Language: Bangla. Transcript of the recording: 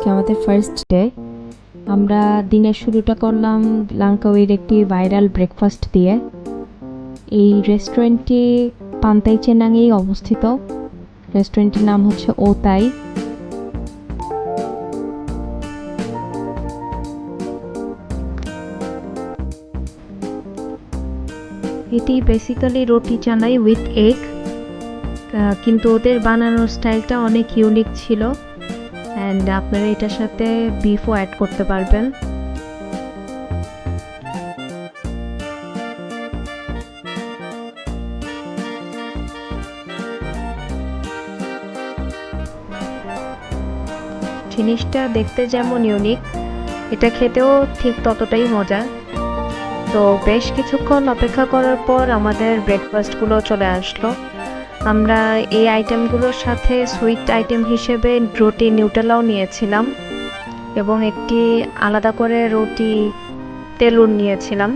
আজকে আমাদের ফার্স্ট ডে। আমরা দিনের শুরুটা করলাম লাংকাউইয়ের একটি ভাইরাল ব্রেকফাস্ট দিয়ে। এই রেস্টুরেন্টটি পান্তাই চেনাঙেই অবস্থিত। রেস্টুরেন্টটির নাম হচ্ছে ও তাই। এটি বেসিক্যালি রুটি চানাই উইথ এগ, কিন্তু ওদের বানানোর স্টাইলটা অনেক ইউনিক ছিল। অ্যান্ড আপনারা এটার সাথে বিফও অ্যাড করতে পারবেন। জিনিসটা দেখতে যেমন ইউনিক, এটা খেতেও ঠিক ততটাই মজা। তো বেশ কিছুক্ষণ অপেক্ষা করার পর আমাদের ব্রেকফাস্টগুলো চলে আসলো। আমরা এই আইটেমগুলোর সাথে সুইট আইটেম হিসেবে রুটি নিউটেলাও নিয়েছিলাম এবং একটি আলাদা করে রুটি তেলুন নিয়েছিলাম।